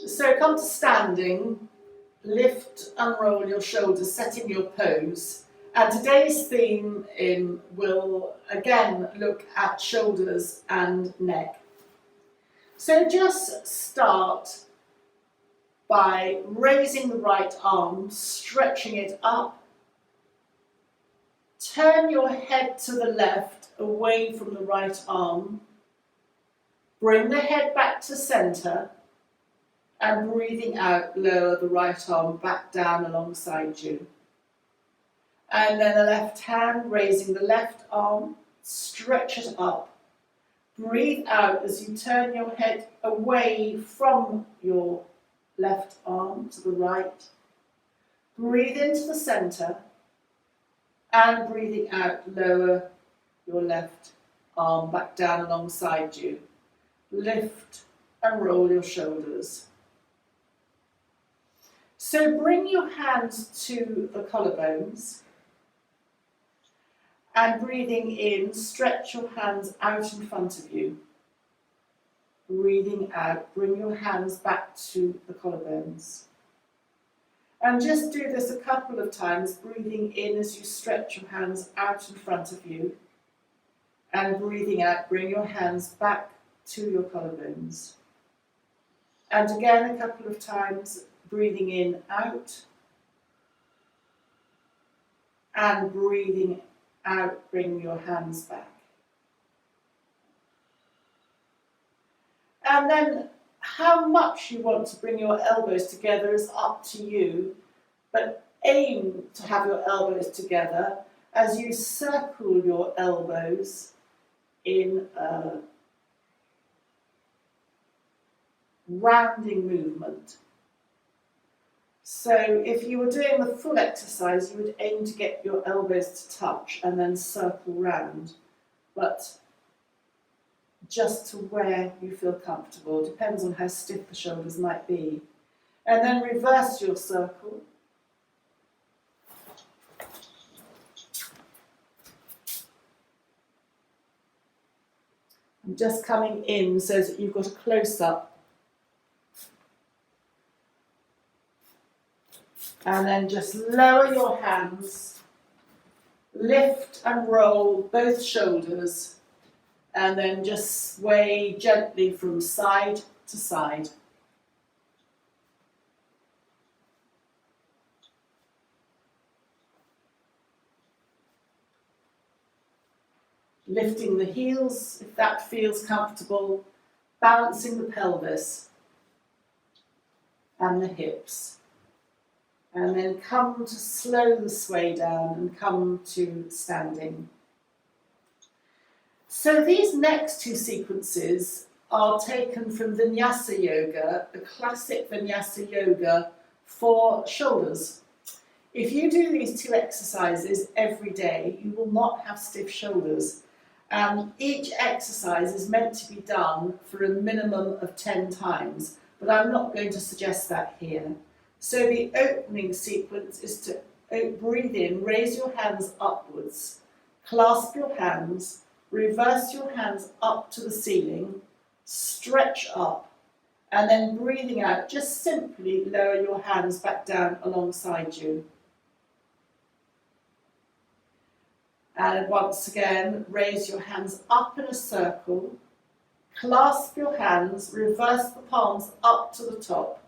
So come to standing, lift and roll your shoulders, setting your pose. And today's theme will again look at shoulders and neck. So just start by raising the right arm, stretching it up. Turn your head to the left, away from the right arm. Bring the head back to centre. And breathing out, lower the right arm back down alongside you. And then the left hand, raising the left arm, stretch it up. Breathe out as you turn your head away from your left arm to the right. Breathe into the centre. And breathing out, lower your left arm back down alongside you. Lift and roll your shoulders. So bring your hands to the collarbones and breathing in, stretch your hands out in front of you. Breathing out, bring your hands back to the collarbones. And just do this a couple of times, breathing in as you stretch your hands out in front of you. And breathing out, bring your hands back to your collarbones. And again a couple of times, breathing in, out, and breathing out, bring your hands back. And then how much you want to bring your elbows together is up to you, but aim to have your elbows together as you circle your elbows in a rounding movement. So if you were doing the full exercise, you would aim to get your elbows to touch and then circle round, but just to where you feel comfortable. Depends on how stiff the shoulders might be. And then reverse your circle. And just coming in so that you've got a close-up. And then just lower your hands, lift and roll both shoulders, and then just sway gently from side to side. Lifting the heels if that feels comfortable, balancing the pelvis and the hips. And then come to slow the sway down and come to standing. So these next two sequences are taken from Vinyasa Yoga, the classic Vinyasa Yoga for shoulders. If you do these two exercises every day, you will not have stiff shoulders. Each exercise is meant to be done for a minimum of 10 times, but I'm not going to suggest that here. So the opening sequence is to breathe in, raise your hands upwards, clasp your hands, reverse your hands up to the ceiling, stretch up, and then breathing out, just simply lower your hands back down alongside you. And once again, raise your hands up in a circle, clasp your hands, reverse the palms up to the top,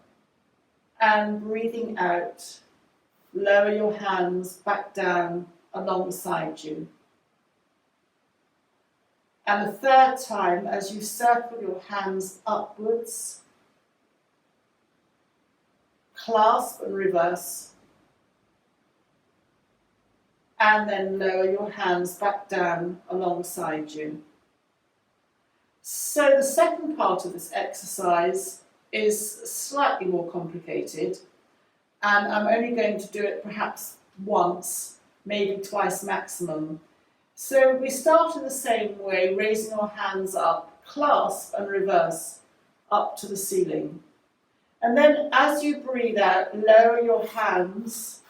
and breathing out, lower your hands back down alongside you. And the third time, as you circle your hands upwards, clasp and reverse, and then lower your hands back down alongside you. So the second part of this exercise is slightly more complicated, and I'm only going to do it perhaps once, maybe twice maximum. So we start in the same way, raising our hands up, clasp and reverse up to the ceiling. And then as you breathe out, lower your hands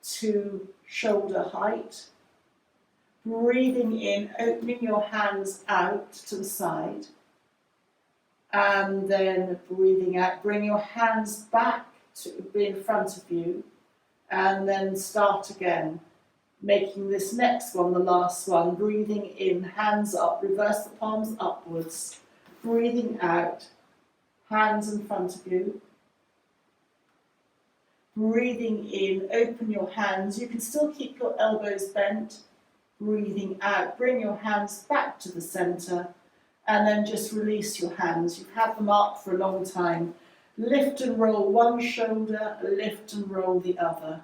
to shoulder height. Breathing in, opening your hands out to the side. And then breathing out, bring your hands back to be in front of you, and then start again, making this next one the last one. Breathing in, hands up, reverse the palms upwards. Breathing out, hands in front of you. Breathing in, open your hands. You can still keep your elbows bent. Breathing out, bring your hands back to the centre, and then just release your hands. You've had them up for a long time. Lift and roll one shoulder, lift and roll the other.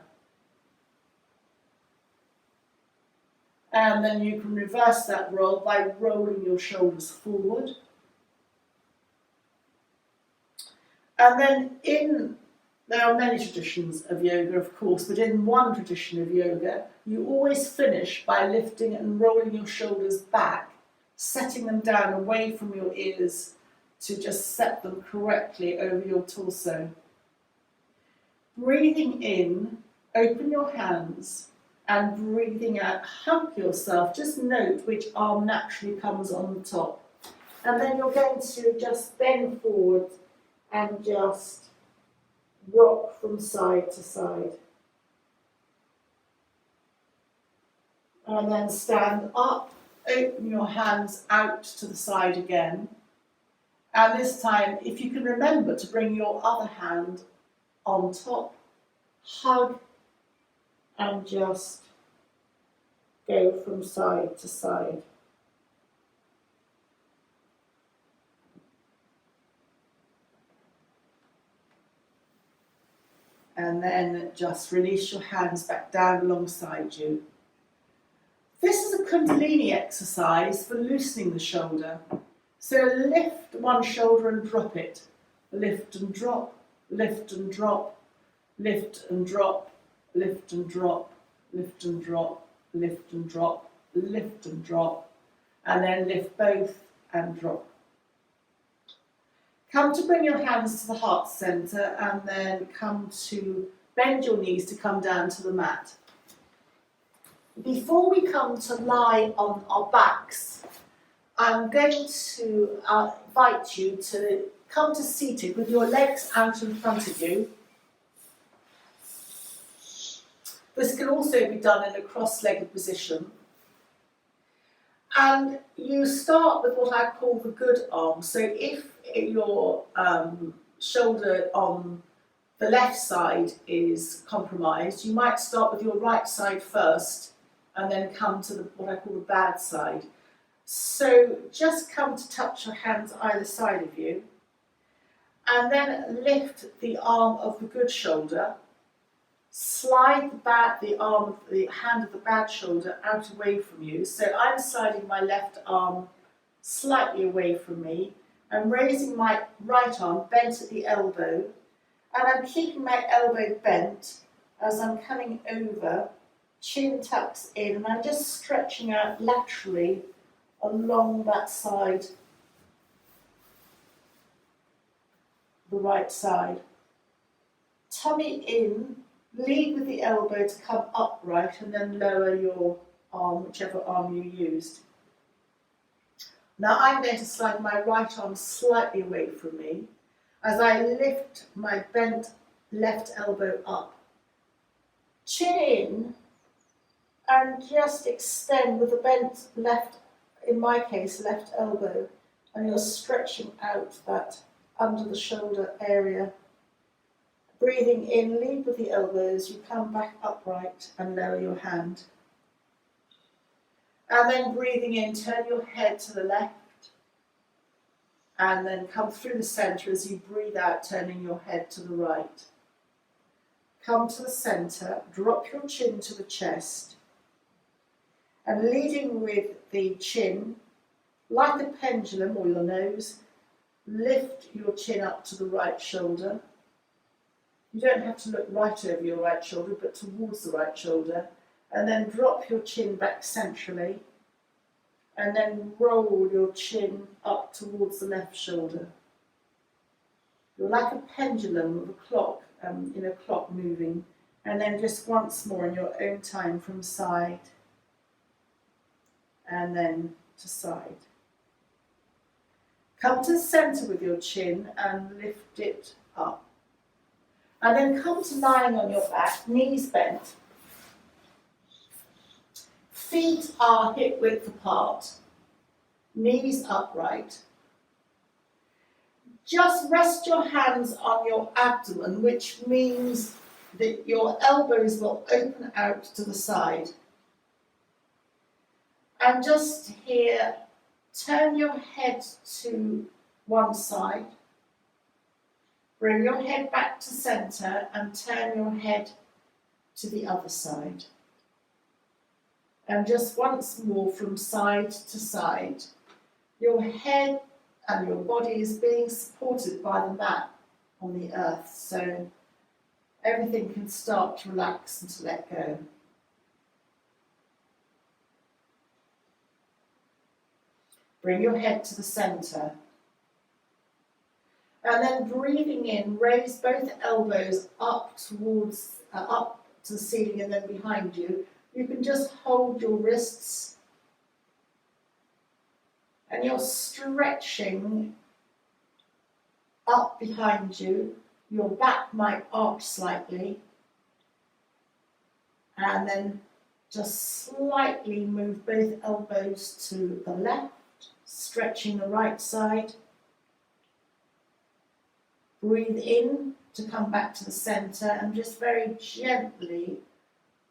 And then you can reverse that roll by rolling your shoulders forward. And then there are many traditions of yoga, of course, but in one tradition of yoga, you always finish by lifting and rolling your shoulders back, setting them down away from your ears to just set them correctly over your torso. Breathing in, open your hands, and breathing out, hug yourself. Just note which arm naturally comes on the top. And then you're going to just bend forward and just rock from side to side. And then stand up, open your hands out to the side again. And this time, if you can remember to bring your other hand on top, hug, and just go from side to side. And then just release your hands back down alongside you. This is a Kundalini exercise for loosening the shoulder. So lift one shoulder and drop it. Lift and drop, lift and drop, lift and drop, lift and drop, lift and drop, lift and drop, lift and drop, and then lift both and drop. Come to bring your hands to the heart centre, and then come to bend your knees to come down to the mat. Before we come to lie on our backs, I'm going to invite you to come to seated with your legs out in front of you. This can also be done in a cross-legged position. And you start with what I call the good arm. So if your shoulder on the left side is compromised, you might start with your right side first and then come to what I call the bad side. So just come to touch your hands either side of you, and then lift the arm of the good shoulder, slide the hand of the bad shoulder out away from you. So I'm sliding my left arm slightly away from me and raising my right arm bent at the elbow, and I'm keeping my elbow bent as I'm coming over, chin tucks in, and I'm just stretching out laterally along that side, the right side. Tummy in, lead with the elbow to come upright, and then lower your arm, whichever arm you used. Now I'm going to slide my right arm slightly away from me as I lift my bent left elbow up. Chin in and just extend with the bent left, in my case, left elbow, and you're stretching out that under the shoulder area. Breathing in, lead with the elbows, you come back upright and lower your hand. And then breathing in, turn your head to the left, and then come through the centre as you breathe out, turning your head to the right. Come to the centre, drop your chin to the chest, and leading with the chin, like a pendulum or your nose, lift your chin up to the right shoulder. You don't have to look right over your right shoulder, but towards the right shoulder, and then drop your chin back centrally, and then roll your chin up towards the left shoulder. You're like a pendulum of a clock, in a clock moving, and then just once more in your own time from side and then to side. Come to the centre with your chin and lift it up. And then come to lying on your back, knees bent. Feet are hip width apart, knees upright. Just rest your hands on your abdomen, which means that your elbows will open out to the side. And just here, turn your head to one side. Bring your head back to centre and turn your head to the other side. And just once more from side to side. Your head and your body is being supported by the mat on the earth, so everything can start to relax and to let go. Bring your head to the centre. And then breathing in, raise both elbows up towards, up to the ceiling and then behind you. You can just hold your wrists and you're stretching up behind you. Your back might arch slightly. And then just slightly move both elbows to the left, stretching the right side. Breathe in to come back to the centre and just very gently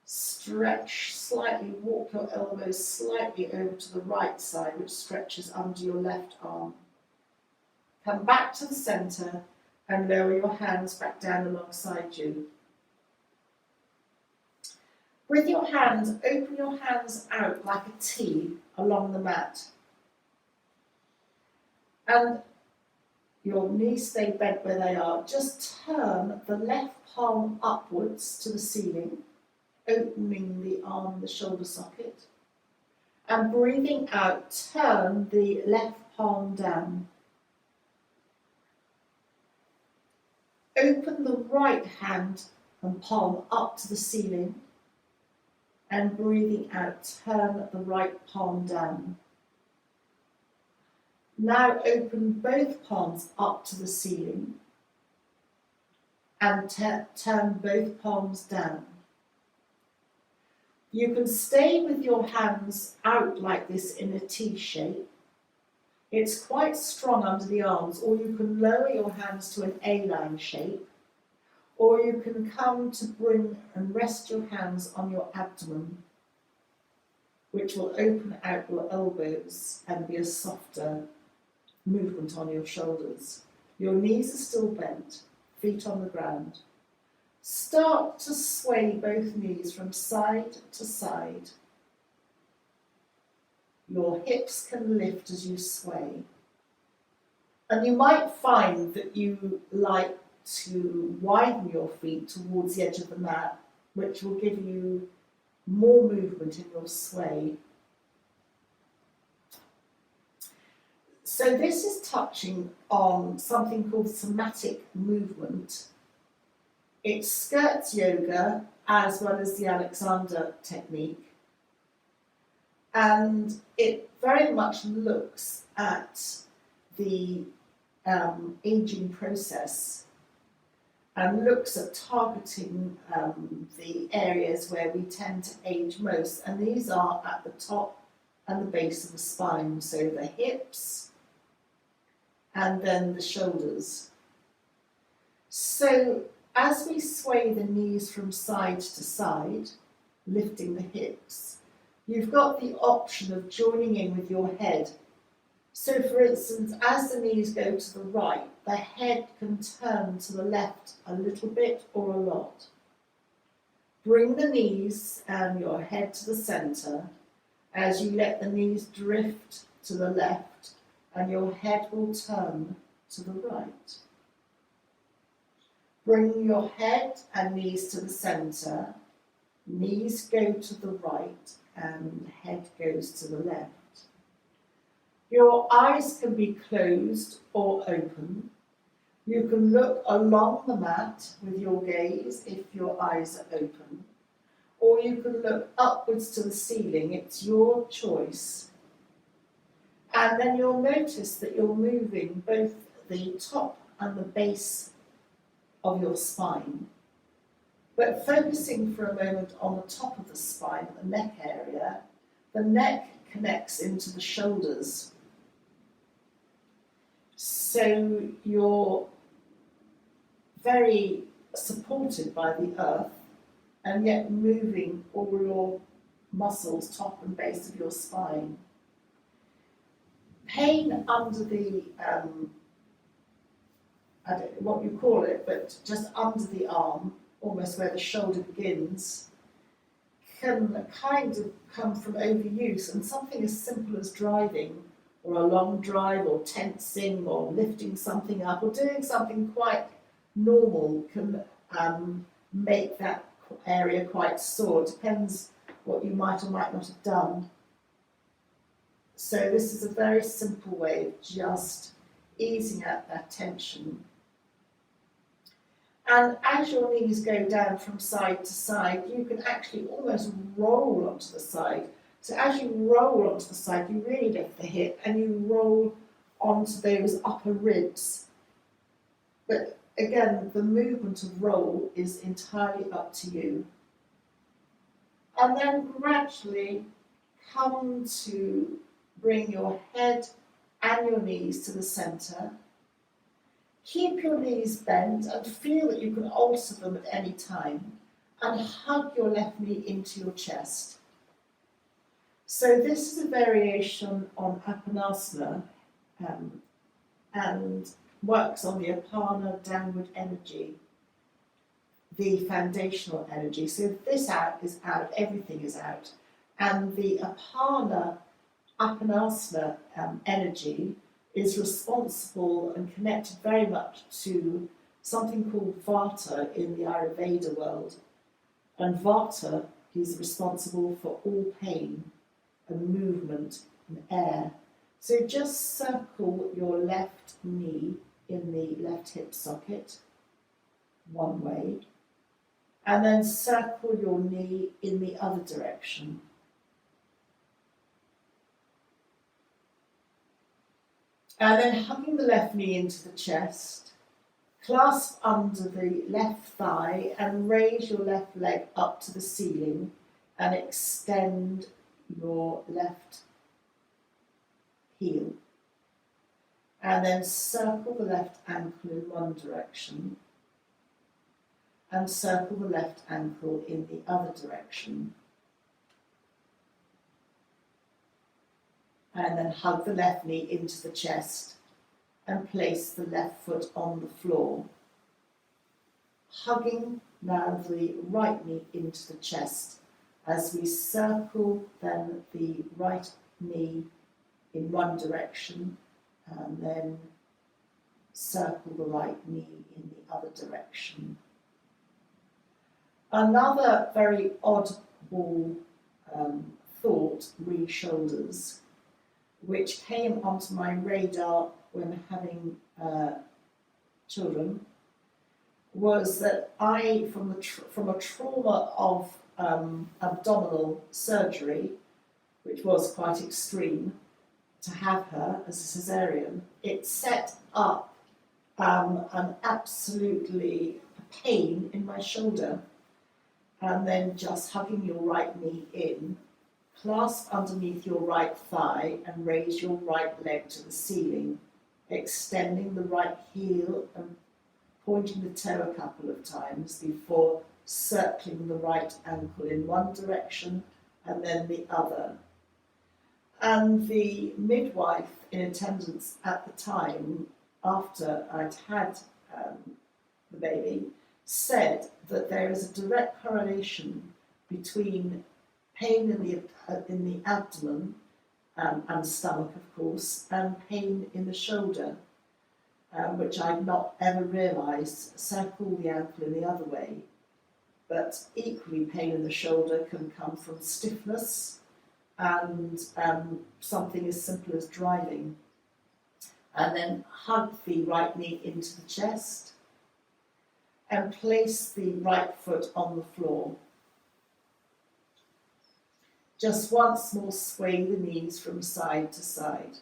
stretch, slightly walk your elbows slightly over to the right side, which stretches under your left arm. Come back to the centre and lower your hands back down alongside you. With your hands, open your hands out like a T along the mat. And your knees stay bent where they are. Just turn the left palm upwards to the ceiling, opening the arm, the shoulder socket. And breathing out, turn the left palm down. Open the right hand and palm up to the ceiling. And breathing out, turn the right palm down. Now open both palms up to the ceiling and turn both palms down. You can stay with your hands out like this in a T shape. It's quite strong under the arms, or you can lower your hands to an A-line shape, or you can come to bring and rest your hands on your abdomen, which will open out your elbows and be a softer movement on your shoulders. Your knees are still bent, feet on the ground. Start to sway both knees from side to side. Your hips can lift as you sway. And you might find that you like to widen your feet towards the edge of the mat, which will give you more movement in your sway. So this is touching on something called somatic movement. It skirts yoga as well as the Alexander technique. And it very much looks at the aging process and looks at targeting the areas where we tend to age most. And these are at the top and the base of the spine, so the hips, and then the shoulders. So as we sway the knees from side to side, lifting the hips, you've got the option of joining in with your head. So for instance, as the knees go to the right, the head can turn to the left a little bit or a lot. Bring the knees and your head to the centre as you let the knees drift to the left, and your head will turn to the right. Bring your head and knees to the centre, knees go to the right and head goes to the left. Your eyes can be closed or open. You can look along the mat with your gaze if your eyes are open, or you can look upwards to the ceiling. It's your choice. And then you'll notice that you're moving both the top and the base of your spine, but focusing for a moment on the top of the spine, the neck area. The neck connects into the shoulders. So you're very supported by the earth and yet moving all your muscles, top and base of your spine. Pain under the, I don't know what you call it, but just under the arm, almost where the shoulder begins, can kind of come from overuse, and something as simple as driving, or a long drive, or tensing, or lifting something up, or doing something quite normal can make that area quite sore. It depends what you might or might not have done. So this is a very simple way of just easing out that tension. And as your knees go down from side to side, you can actually almost roll onto the side. So as you roll onto the side, you really lift the hip and you roll onto those upper ribs. But again, the movement of roll is entirely up to you. And then gradually come to bring your head and your knees to the centre. Keep your knees bent and feel that you can alter them at any time, and hug your left knee into your chest. So this is a variation on Apanasana and works on the Apana downward energy, the foundational energy. So if this out is out, everything is out. And the Apanasana energy is responsible and connected very much to something called Vata in the Ayurveda world. And Vata is responsible for all pain and movement and air. So just circle your left knee in the left hip socket, one way, and then circle your knee in the other direction. And then hugging the left knee into the chest, clasp under the left thigh and raise your left leg up to the ceiling and extend your left heel. And then circle the left ankle in one direction and circle the left ankle in the other direction. And then hug the left knee into the chest and place the left foot on the floor. Hugging now the right knee into the chest as we circle then the right knee in one direction and then circle the right knee in the other direction. Another very oddball thought, re shoulders, which came onto my radar when having children, was that I, from a trauma of abdominal surgery, which was quite extreme to have her as a cesarean, it set up an absolutely pain in my shoulder. And then just hugging your right knee in, clasp underneath your right thigh and raise your right leg to the ceiling, extending the right heel and pointing the toe a couple of times before circling the right ankle in one direction and then the other. And the midwife in attendance at the time, after I'd had the baby, said that there is a direct correlation between pain in the abdomen and stomach, of course, and pain in the shoulder, which I'd not ever realised. Circle the ankle in the other way, but equally pain in the shoulder can come from stiffness and something as simple as driving. And then hug the right knee into the chest and place the right foot on the floor. Just once more sway the knees from side to side.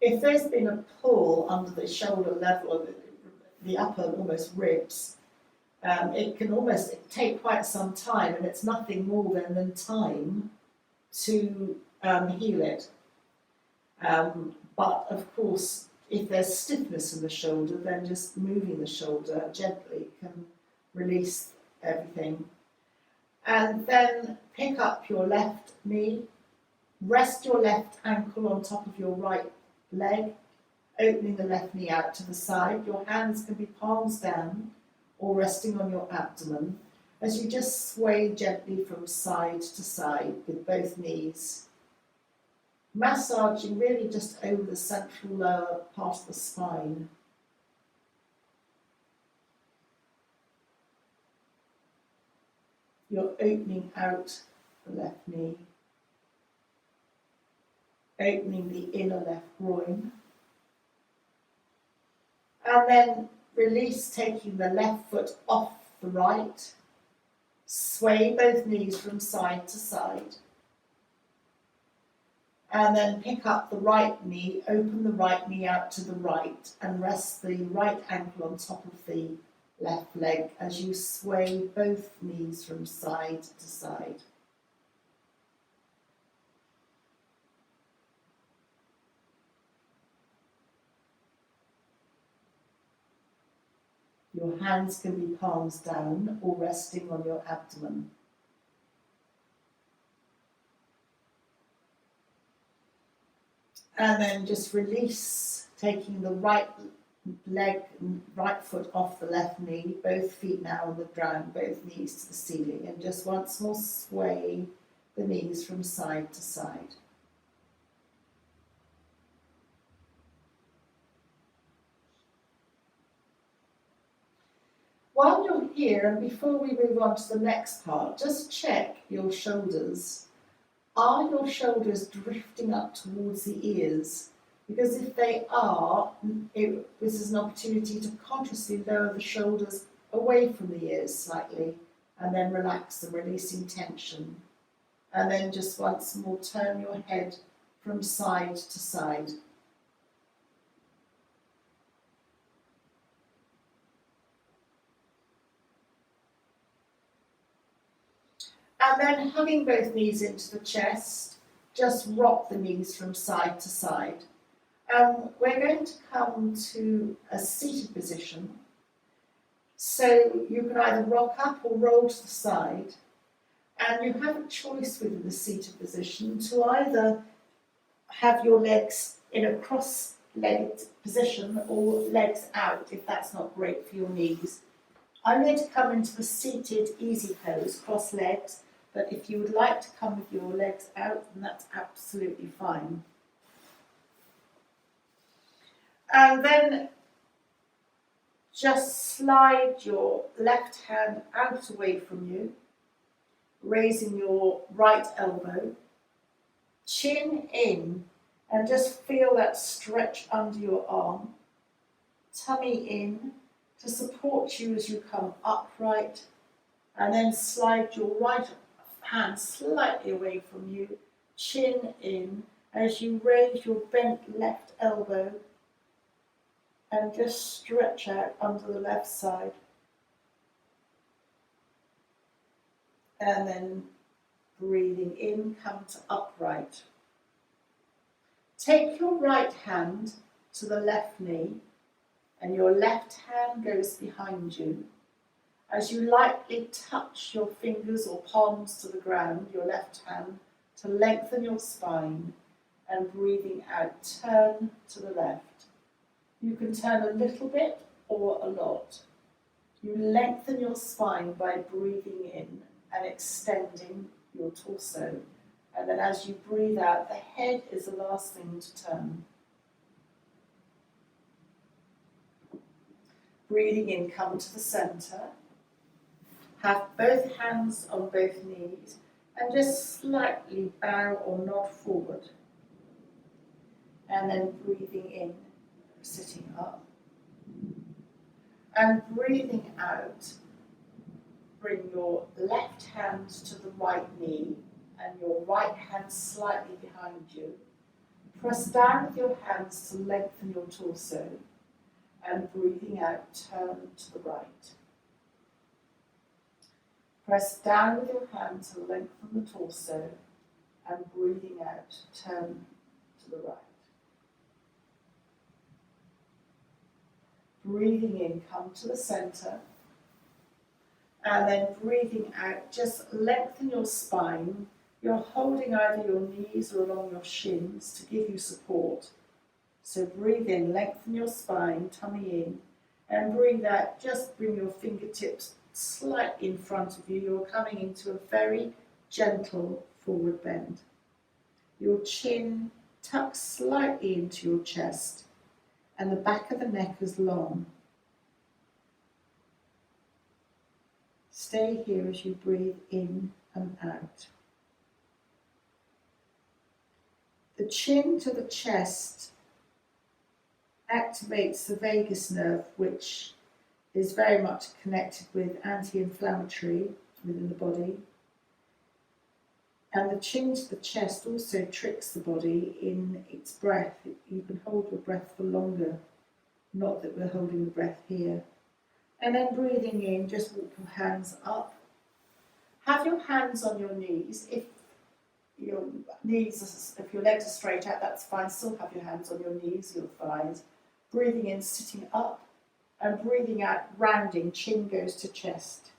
If there's been a pull under the shoulder level of the upper almost ribs, it can almost take quite some time, and it's nothing more than time to heal it. But of course, if there's stiffness in the shoulder, then just moving the shoulder gently can release everything. And then pick up your left knee, rest your left ankle on top of your right leg, opening the left knee out to the side. Your hands can be palms down or resting on your abdomen as you just sway gently from side to side with both knees. Massaging really just over the central lower part of the spine. You're opening out the left knee, opening the inner left groin, and then release, taking the left foot off the right, sway both knees from side to side, and then pick up the right knee, open the right knee out to the right, and rest the right ankle on top of the left leg as you sway both knees from side to side. Your hands can be palms down or resting on your abdomen. And then just release, taking the right leg, right foot off the left knee, both feet now on the ground, both knees to the ceiling, and just once more sway the knees from side to side. While you're here, and before we move on to the next part, just check your shoulders. Are your shoulders drifting up towards the ears? Because if they are, this is an opportunity to consciously lower the shoulders away from the ears slightly, and then relax them, releasing tension. And then just once more turn your head from side to side. And then hugging both knees into the chest, just rock the knees from side to side. We're going to come to a seated position. So you can either rock up or roll to the side. And you have a choice within the seated position to either have your legs in a cross-legged position or legs out, if that's not great for your knees. I'm going to come into the seated easy pose, cross legs, but if you would like to come with your legs out, then that's absolutely fine. And then just slide your left hand out away from you, raising your right elbow, chin in, and just feel that stretch under your arm, tummy in to support you as you come upright, and then slide your right hand slightly away from you, chin in, as you raise your bent left elbow and just stretch out under the left side. And then breathing in, come to upright. Take your right hand to the left knee and your left hand goes behind you. As you lightly touch your fingers or palms to the ground, your left hand, to lengthen your spine, and breathing out, turn to the left. You can turn a little bit or a lot. You lengthen your spine by breathing in and extending your torso. And then as you breathe out, the head is the last thing to turn. Breathing in, come to the centre. Have both hands on both knees and just slightly bow or nod forward. And then breathing in, sitting up. And breathing out, bring your left hand to the right knee and your right hand slightly behind you. Press down with your hands to lengthen your torso, and breathing out, turn to the right. Press down with your hand to lengthen the torso, and breathing out, turn to the right. Breathing in, come to the center, and then breathing out, just lengthen your spine. You're holding either your knees or along your shins to give you support. So breathe in, lengthen your spine, tummy in, and breathe out, just bring your fingertips slightly in front of you. You're coming into a very gentle forward bend. Your chin tucks slightly into your chest, and the back of the neck is long. Stay here as you breathe in and out. The chin to the chest activates the vagus nerve, which is very much connected with anti-inflammatory within the body. And the chin to the chest also tricks the body in its breath. You can hold your breath for longer, not that we're holding the breath here. And then breathing in, just walk your hands up. Have your hands on your knees. If your legs are straight out, that's fine. Still have your hands on your knees, your thighs. Breathing in, sitting up, and breathing out, rounding, chin goes to chest.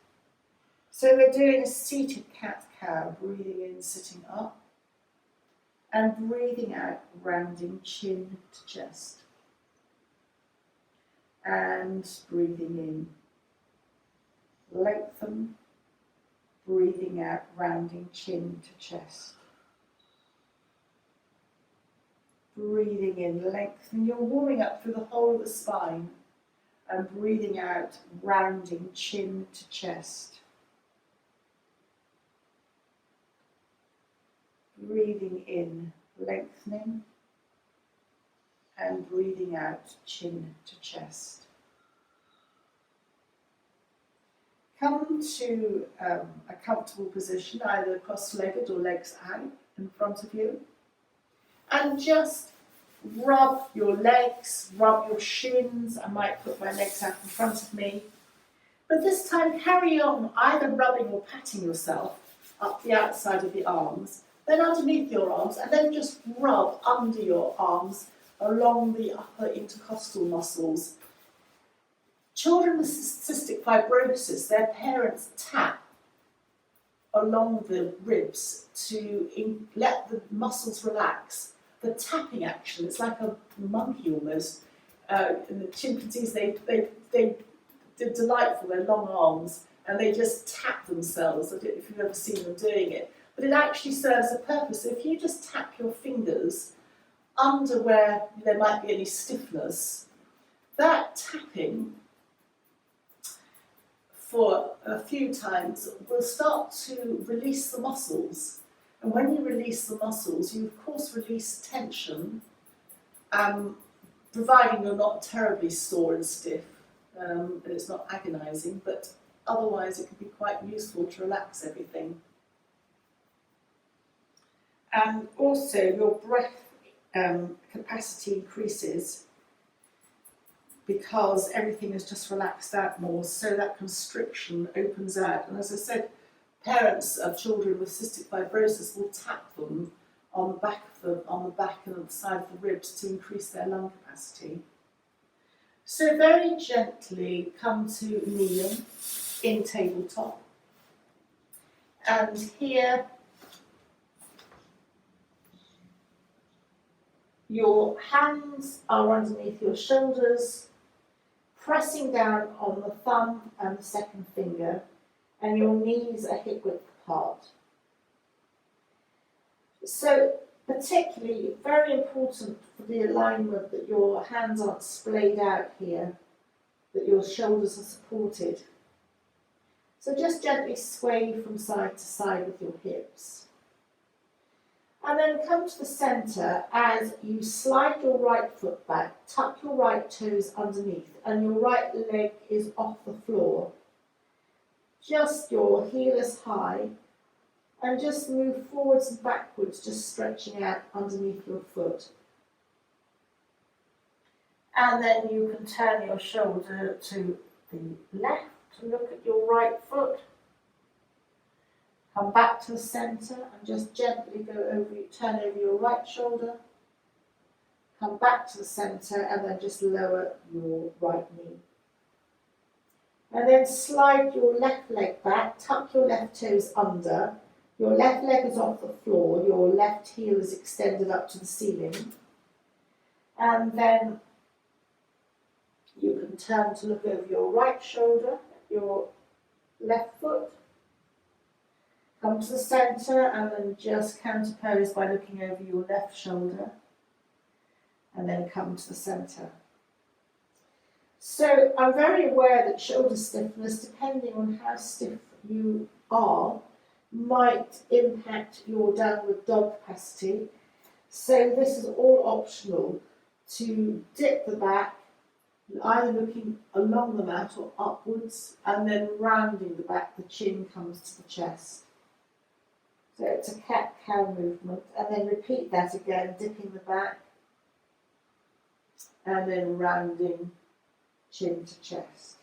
So we're doing a seated cat-cow, breathing in, sitting up, and breathing out, rounding, chin to chest. And breathing in, lengthen, breathing out, rounding, chin to chest. Breathing in, lengthen. You're warming up through the whole of the spine, and breathing out, rounding, chin to chest. Breathing in, lengthening, and breathing out, chin to chest. Come to a comfortable position, either cross-legged or legs out in front of you, and just rub your legs, rub your shins. I might put my legs out in front of me, but this time carry on either rubbing or patting yourself up the outside of the arms, then underneath your arms, and then just rub under your arms along the upper intercostal muscles. Children with cystic fibrosis, their parents tap along the ribs to let the muscles relax. The tapping action, it's like a monkey almost. And the chimpanzees, they're delightful, they're long arms, and they just tap themselves. I don't know if you've ever seen them doing it, but it actually serves a purpose. So if you just tap your fingers under where there might be any stiffness, that tapping for a few times will start to release the muscles. And when you release the muscles, you of course release tension, providing you're not terribly sore and stiff, and it's not agonising, but otherwise it can be quite useful to relax everything. And also your breath capacity increases because everything is just relaxed out more, so that constriction opens out. And as I said, parents of children with cystic fibrosis will tap them on the back and on the side of the ribs to increase their lung capacity. So very gently come to kneeling in tabletop. And here your hands are underneath your shoulders, pressing down on the thumb and the second finger, and your knees are hip width apart. So particularly very important for the alignment that your hands aren't splayed out here, that your shoulders are supported. So just gently sway from side to side with your hips. And then come to the centre as you slide your right foot back, tuck your right toes underneath, and your right leg is off the floor. Just your heel is high, and just move forwards and backwards, just stretching out underneath your foot. And then you can turn your shoulder to the left to look at your right foot. Come back to the centre and just gently turn over your right shoulder. Come back to the centre and then just lower your right knee. And then slide your left leg back, tuck your left toes under. Your left leg is off the floor, your left heel is extended up to the ceiling. And then you can turn to look over your right shoulder, your left foot. Come to the centre and then just counterpose by looking over your left shoulder. And then come to the centre. So I'm very aware that shoulder stiffness, depending on how stiff you are, might impact your downward dog capacity. So this is all optional to dip the back, either looking along the mat or upwards, and then rounding the back, the chin comes to the chest. So it's a cat-cow movement, and then repeat that again, dipping the back, and then rounding chin to chest.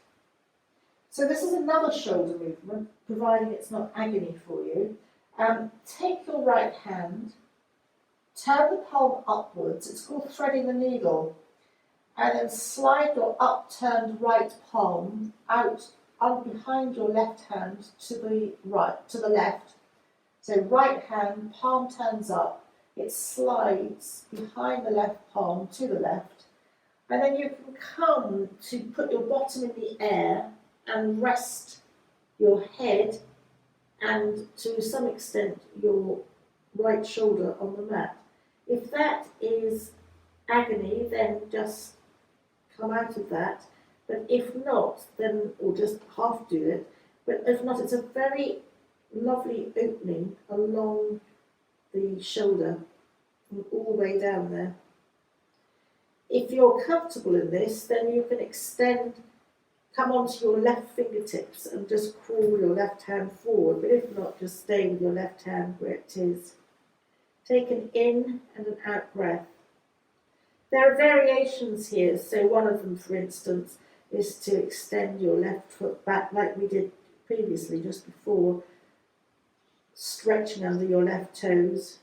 So this is another shoulder movement, providing it's not agony for you. Take your right hand, turn the palm upwards, it's called threading the needle, and then slide your upturned right palm out behind your left hand to the left. So right hand, palm turns up, it slides behind the left palm to the left, and then you can come to put your bottom in the air and rest your head and to some extent your right shoulder on the mat. If that is agony, then just come out of that, but if not, then, or just half do it, but if not, it's a very lovely opening along the shoulder and all the way down there. If you're comfortable in this, then you can come onto your left fingertips and just crawl your left hand forward, but if not, just stay with your left hand where it is. Take an in and an out breath. There are variations here, so one of them, for instance, is to extend your left foot back like we did previously, just before, stretching under your left toes.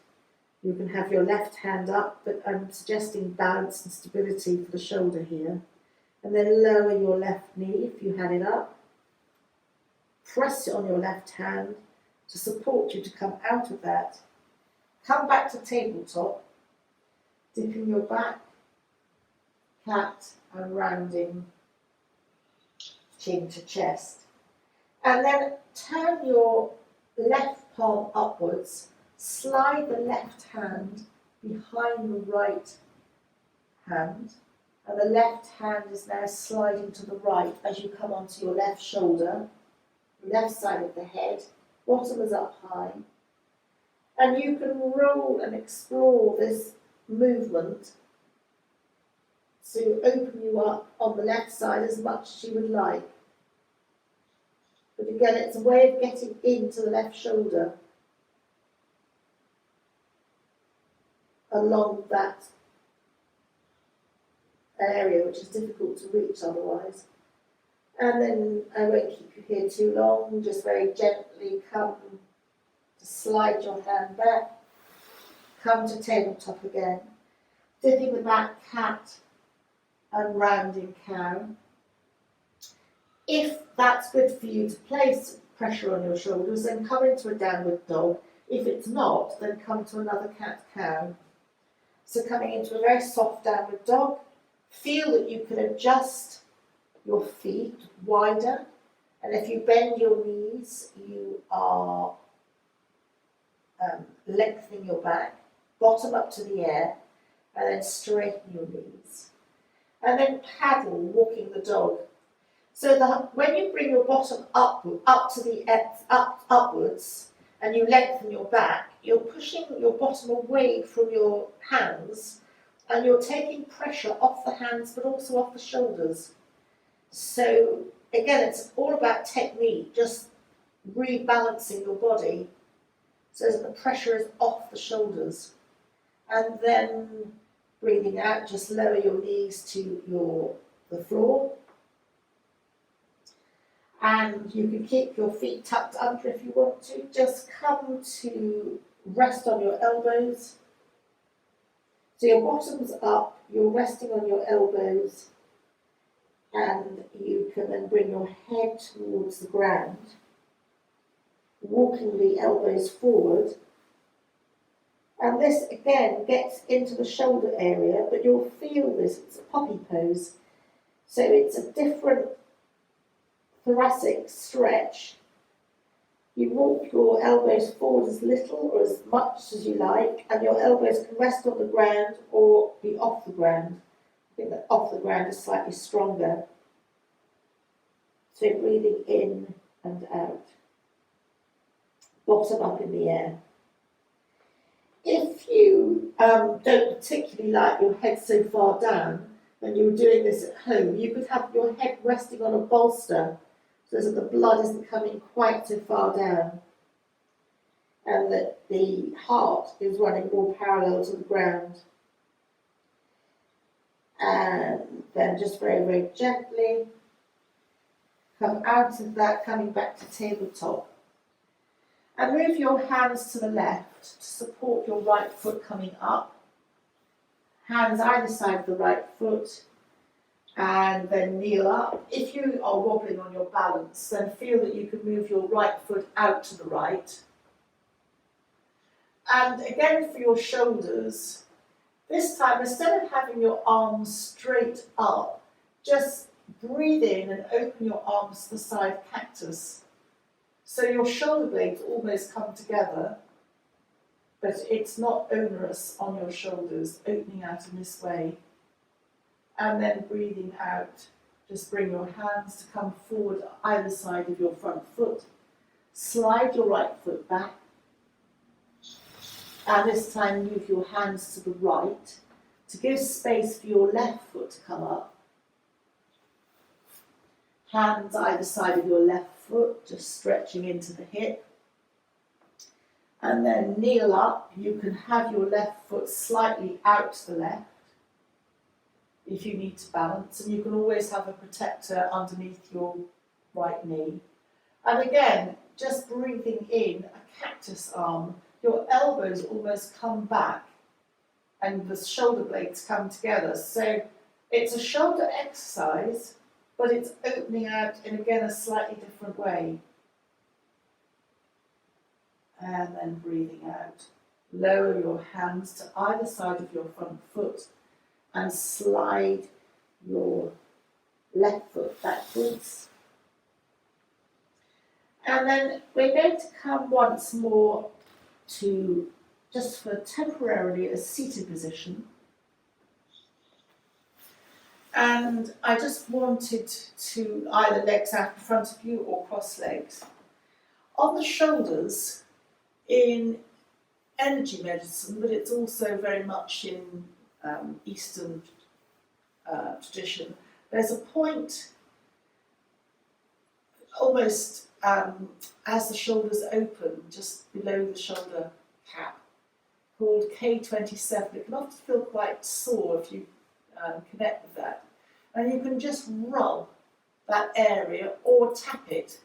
You can have your left hand up, but I'm suggesting balance and stability for the shoulder here. And then lower your left knee if you had it up. Press it on your left hand to support you to come out of that. Come back to tabletop, dipping your back, cat, and rounding chin to chest. And then turn your left palm upwards, slide the left hand behind the right hand, and the left hand is now sliding to the right as you come onto your left shoulder, left side of the head, bottom is up high. And you can roll and explore this movement to open you up on the left side as much as you would like. But again, it's a way of getting into the left shoulder along that area, which is difficult to reach otherwise. And then I won't keep you here too long, just very gently come to slide your hand back, come to tabletop again, dipping the back, cat, and rounding cow. If that's good for you to place pressure on your shoulders, then come into a downward dog. If it's not, then come to another cat-cow. So coming into a very soft downward dog, feel that you can adjust your feet wider, and if you bend your knees, you are lengthening your back, bottom up to the air, and then straighten your knees. And then paddle, walking the dog. So when you bring your bottom upwards, and you lengthen your back, you're pushing your bottom away from your hands, and you're taking pressure off the hands, but also off the shoulders. So again, it's all about technique, just rebalancing your body so that the pressure is off the shoulders. And then Breathing out, just lower your knees to the floor. And you can keep your feet tucked under if you want to. Just come to rest on your elbows. So your bottom's up, you're resting on your elbows, and you can then bring your head towards the ground, walking the elbows forward. And this again gets into the shoulder area, but you'll feel this, it's a poppy pose. So it's a different thoracic stretch. You walk your elbows forward as little or as much as you like, and your elbows can rest on the ground or be off the ground. I think that off the ground is slightly stronger. So breathing in and out. Bottom up in the air. If you don't particularly like your head so far down, and you were doing this at home, you could have your head resting on a bolster so that the blood isn't coming quite so far down and that the heart is running more parallel to the ground. And then just very, very gently come out of that, coming back to tabletop. And move your hands to the left to support your right foot coming up. Hands either side of the right foot, and then kneel up. If you are wobbling on your balance, then feel that you can move your right foot out to the right. And again for your shoulders, this time instead of having your arms straight up, just breathe in and open your arms to the side cactus. So your shoulder blades almost come together, but it's not onerous on your shoulders, opening out in this way. And then breathing out, just bring your hands to come forward either side of your front foot. Slide your right foot back. And this time move your hands to the right to give space for your left foot to come up. Hands either side of your left foot, just stretching into the hip. And then kneel up. You can have your left foot slightly out to the left if you need to balance, and you can always have a protector underneath your right knee. And again, just breathing in, a cactus arm, your elbows almost come back and the shoulder blades come together. So it's a shoulder exercise, but it's opening out in, again, a slightly different way. And then breathing out. Lower your hands to either side of your front foot and slide your left foot backwards. And then we're going to come once more to, just for temporarily, a seated position. And I just wanted to either legs out in front of you or cross legs. On the shoulders, in energy medicine, but it's also very much in Eastern tradition, there's a point almost as the shoulders open, just below the shoulder cap, called K27. It can often feel quite sore if you connect with that. And you can just rub that area or tap it.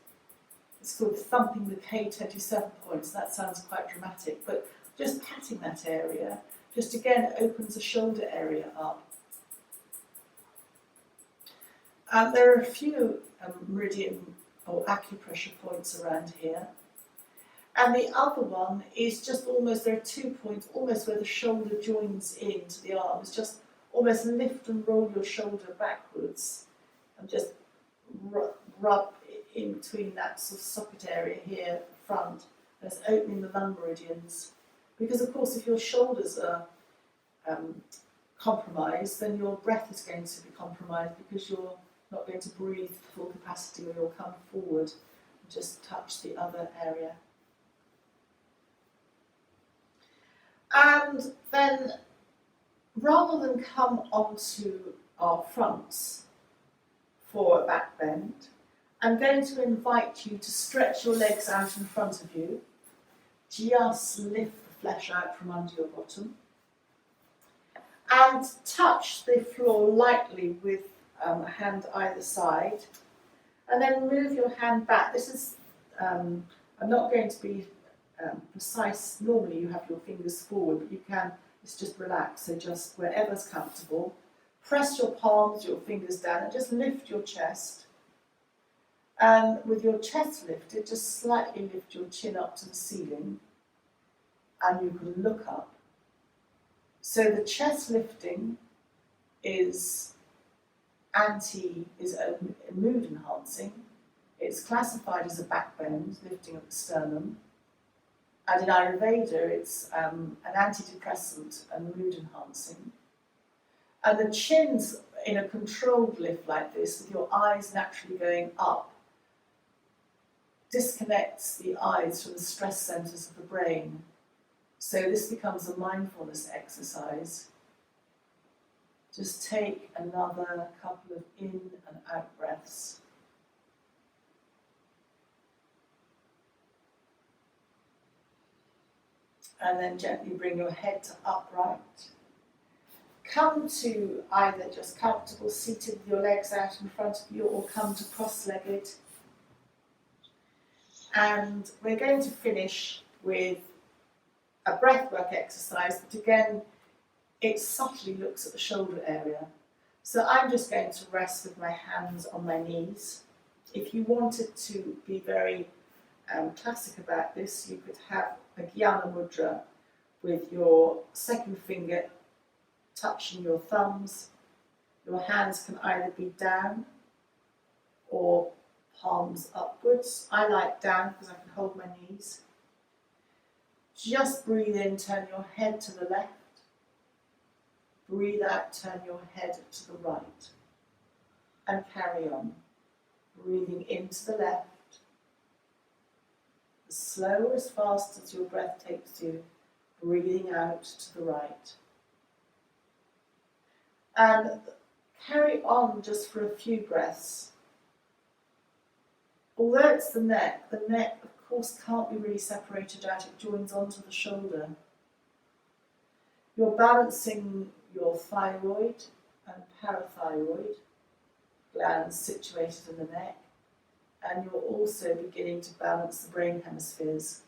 It's called thumping the K27 points. That sounds quite dramatic, but just patting that area just again opens the shoulder area up. There are a few meridian or acupressure points around here. And the other one is just almost, there are 2 points, almost where the shoulder joins into the arm. It's just almost lift and roll your shoulder backwards and just rub in between that sort of socket area here at the front. That's opening the lung meridians. Because of course if your shoulders are compromised, then your breath is going to be compromised because you're not going to breathe to full capacity, or you'll come forward and just touch the other area. And then rather than come onto our fronts for a back bend, I'm going to invite you to stretch your legs out in front of you. Just lift the flesh out from under your bottom. And touch the floor lightly with a hand either side, and then move your hand back. This is, I'm not going to be precise. Normally you have your fingers forward, but you can, it's just relax, so just wherever's comfortable. Press your palms, your fingers down, and just lift your chest. And with your chest lifted, just slightly lift your chin up to the ceiling, and you can look up. So the chest lifting is mood enhancing. It's classified as a back bend, lifting of the sternum. And in Ayurveda, it's an antidepressant and mood enhancing. And the chin's in a controlled lift like this, with your eyes naturally going up, disconnects the eyes from the stress centers of the brain. So this becomes a mindfulness exercise. Just take another couple of in and out breaths. And then gently bring your head to upright. Come to either just comfortable seated with your legs out in front of you, or come to cross-legged. And we're going to finish with a breathwork exercise, but again, it subtly looks at the shoulder area. So I'm just going to rest with my hands on my knees. If you wanted to be very classic about this, you could have a Jnana Mudra with your second finger touching your thumbs. Your hands can either be down or palms upwards. I like down because I can hold my knees. Just breathe in, turn your head to the left. Breathe out, turn your head to the right. And carry on. Breathing into the left. As slow or as fast as your breath takes you. Breathing out to the right. And carry on just for a few breaths. Although it's the neck of course can't be really separated out, it joins onto the shoulder. You're balancing your thyroid and parathyroid glands situated in the neck, and you're also beginning to balance the brain hemispheres.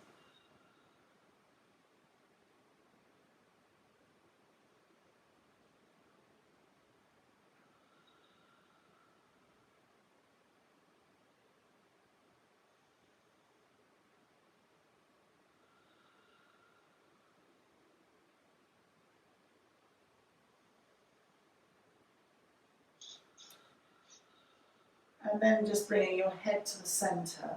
And then just bringing your head to the centre.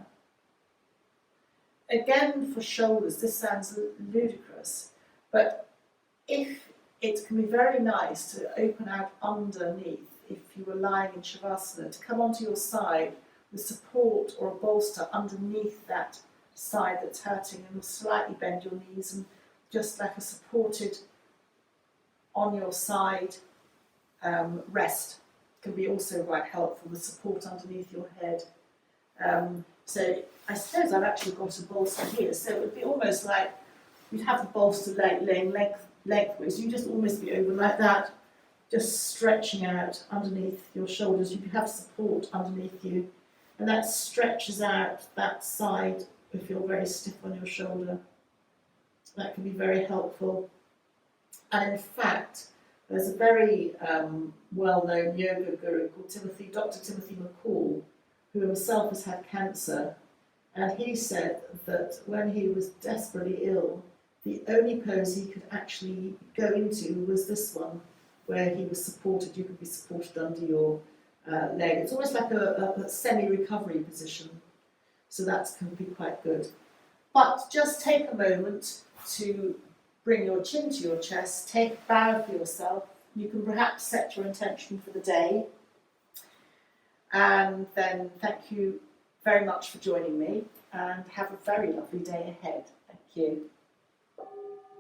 Again, for shoulders, this sounds ludicrous, but if it can be very nice to open out underneath, if you were lying in Shavasana, to come onto your side with support or a bolster underneath that side that's hurting, and slightly bend your knees, and just like a supported on your side rest can be also quite helpful with support underneath your head. So I suppose I've actually got a bolster here, so it would be almost like you'd have the bolster laying lengthways. You just almost be over like that, just stretching out underneath your shoulders. You could have support underneath you, and that stretches out that side if you're very stiff on your shoulder. That can be very helpful. And in fact, there's a very well-known yoga guru called Dr. Timothy McCall, who himself has had cancer, and he said that when he was desperately ill, the only pose he could actually go into was this one, where he was supported. You could be supported under your leg. It's almost like a semi-recovery position, so that can be quite good. But just take a moment to bring your chin to your chest, take a bow for yourself. You can perhaps set your intention for the day. And then thank you very much for joining me, and have a very lovely day ahead. Thank you.